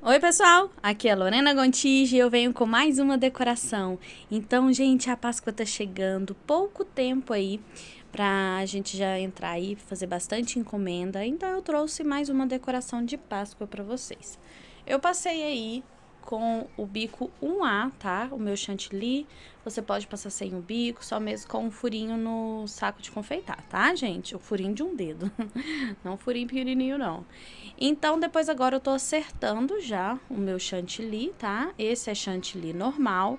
Oi, pessoal! Aqui é a Lorena Gontijo e eu venho com mais uma decoração. Então, gente, a Páscoa tá chegando, pouco tempo aí pra gente já entrar aí, fazer bastante encomenda. Então, eu trouxe mais uma decoração de Páscoa pra vocês. Eu passei aí com o bico 1A, tá? O meu chantilly. Você pode passar sem o bico, só mesmo com um furinho no saco de confeitar, tá, gente? O furinho de um dedo, não um furinho pequenininho, não. Então, depois agora eu tô acertando já o meu chantilly, tá? Esse é chantilly normal.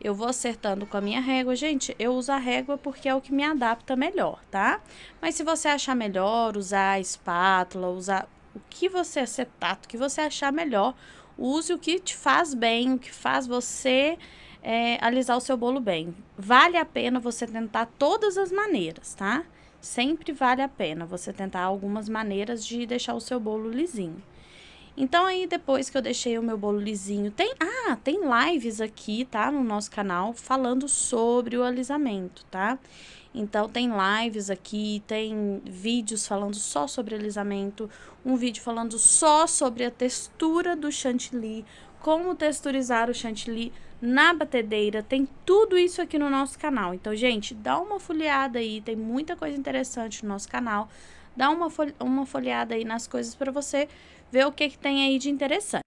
Eu vou acertando com a minha régua. Gente, eu uso a régua porque é o que me adapta melhor, tá? Mas se você achar melhor usar a espátula, usar o que você, acetato, o que você achar melhor, use o que te faz bem, o que faz você alisar o seu bolo bem. Vale a pena você tentar todas as maneiras, tá? Sempre vale a pena você tentar algumas maneiras de deixar o seu bolo lisinho. Então, aí, depois que eu deixei o meu bolo lisinho, tem lives aqui, tá? No nosso canal, falando sobre o alisamento, tá? Então, tem lives aqui, tem vídeos falando só sobre alisamento, um vídeo falando só sobre a textura do chantilly, como texturizar o chantilly na batedeira, tem tudo isso aqui no nosso canal. Então, gente, dá uma folheada aí, tem muita coisa interessante no nosso canal. Dá uma folheada aí nas coisas para você ver o que tem aí de interessante.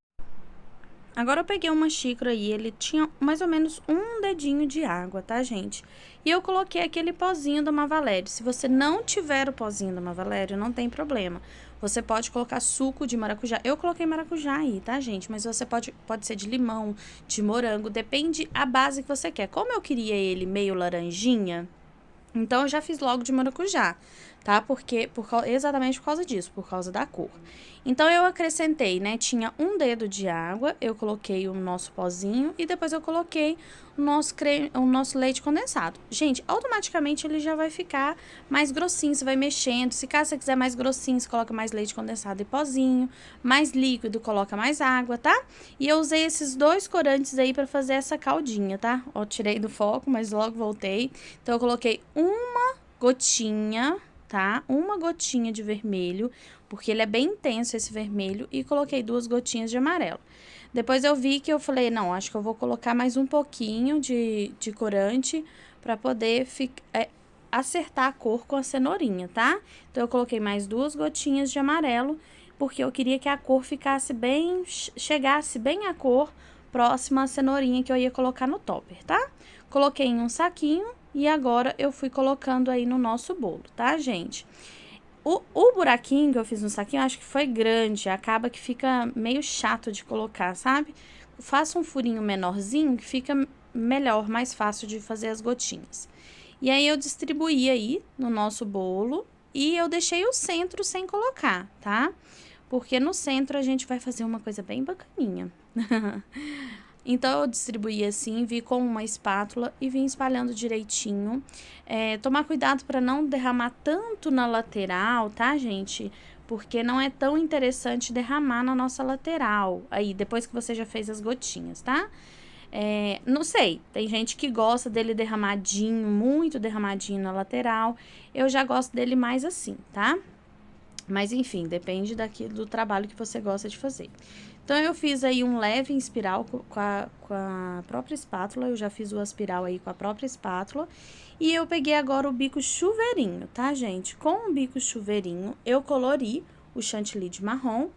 Agora eu peguei uma xícara e ele tinha mais ou menos um dedinho de água, tá, gente? E eu coloquei aquele pozinho da Mavalério. Se você não tiver o pozinho da Mavalério, não tem problema. Você pode colocar suco de maracujá. Eu coloquei maracujá aí, tá, gente? Mas você pode ser de limão, de morango, depende a base que você quer. Como eu queria ele meio laranjinha, então, eu já fiz logo de maracujá, tá? Porque, exatamente por causa disso, por causa da cor. Então, eu acrescentei, né? Tinha um dedo de água, eu coloquei o nosso pozinho e depois eu coloquei o nosso leite condensado. Gente, automaticamente ele já vai ficar mais grossinho, você vai mexendo. Se caso você quiser mais grossinho, você coloca mais leite condensado e pozinho. Mais líquido, coloca mais água, tá? E eu usei esses dois corantes aí pra fazer essa caldinha, tá? Ó, tirei do foco, mas logo voltei. Então, eu coloquei uma gotinha, tá? Uma gotinha de vermelho, porque ele é bem intenso esse vermelho, e coloquei 2 gotinhas de amarelo. Depois eu vi que eu falei, não, acho que eu vou colocar mais um pouquinho de corante pra poder acertar a cor com a cenourinha, tá? Então, eu coloquei mais 2 gotinhas de amarelo, porque eu queria que a cor ficasse bem, chegasse bem a cor próxima à cenourinha que eu ia colocar no topper, tá? Coloquei em um saquinho e agora eu fui colocando aí no nosso bolo, tá, gente? O buraquinho que eu fiz no saquinho, acho que foi grande, acaba que fica meio chato de colocar, sabe? Faça um furinho menorzinho que fica melhor, mais fácil de fazer as gotinhas. E aí, eu distribuí aí no nosso bolo e eu deixei o centro sem colocar, tá? Porque no centro a gente vai fazer uma coisa bem bacaninha. Então, eu distribuí assim, vi com uma espátula e vim espalhando direitinho. Tomar cuidado para não derramar tanto na lateral, tá, gente? Porque não é tão interessante derramar na nossa lateral, aí, depois que você já fez as gotinhas, tá? Não sei, tem gente que gosta dele derramadinho, muito derramadinho na lateral. Eu já gosto dele mais assim, tá? Mas, enfim, depende do trabalho que você gosta de fazer. Então, eu fiz aí um leve em espiral com a própria espátula. Eu já fiz o espiral aí com a própria espátula. E eu peguei agora o bico chuveirinho, tá, gente? Com o bico chuveirinho, eu colori o chantilly de marrom.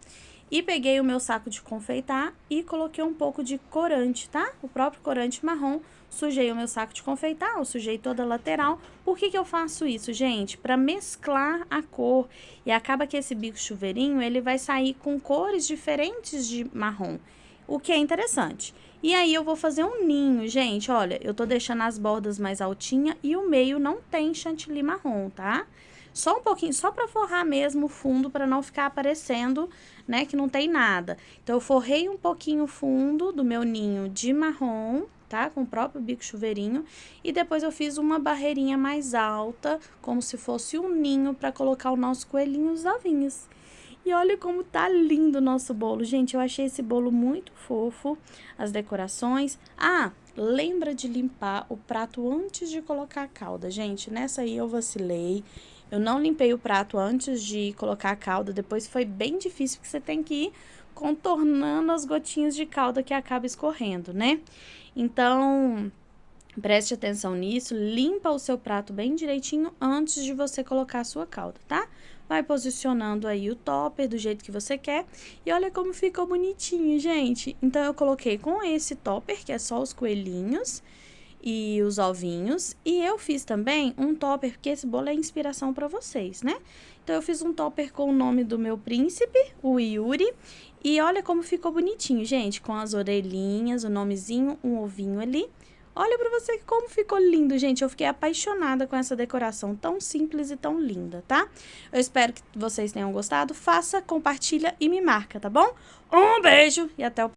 E peguei o meu saco de confeitar e coloquei um pouco de corante, tá? O próprio corante marrom. Sujei o meu saco de confeitar, eu sujei toda a lateral. Por que eu faço isso, gente? Para mesclar a cor. E acaba que esse bico chuveirinho, ele vai sair com cores diferentes de marrom, o que é interessante. E aí, eu vou fazer um ninho, gente, olha, eu tô deixando as bordas mais altinha e o meio não tem chantilly marrom, tá? Só um pouquinho, só para forrar mesmo o fundo, para não ficar aparecendo, né, que não tem nada. Então, eu forrei um pouquinho o fundo do meu ninho de marrom, tá? Com o próprio bico chuveirinho. E depois eu fiz uma barreirinha mais alta, como se fosse um ninho, para colocar o nosso coelhinho e os ovinhos. E olha como tá lindo o nosso bolo. Gente, eu achei esse bolo muito fofo, as decorações. Ah, lembra de limpar o prato antes de colocar a calda, gente. Nessa aí eu vacilei. Eu não limpei o prato antes de colocar a calda. Depois foi bem difícil, porque você tem que ir contornando as gotinhas de calda que acaba escorrendo, né? Então, preste atenção nisso, limpa o seu prato bem direitinho antes de você colocar a sua calda, tá? Vai posicionando aí o topper do jeito que você quer e olha como ficou bonitinho, gente. Então, eu coloquei com esse topper, que é só os coelhinhos e os ovinhos. E eu fiz também um topper, porque esse bolo é inspiração para vocês, né? Então, eu fiz um topper com o nome do meu príncipe, o Yuri. E olha como ficou bonitinho, gente, com as orelhinhas, o nomezinho, um ovinho ali. Olha pra você como ficou lindo, gente. Eu fiquei apaixonada com essa decoração tão simples e tão linda, tá? Eu espero que vocês tenham gostado. Faça, compartilha e me marca, tá bom? Um beijo e até o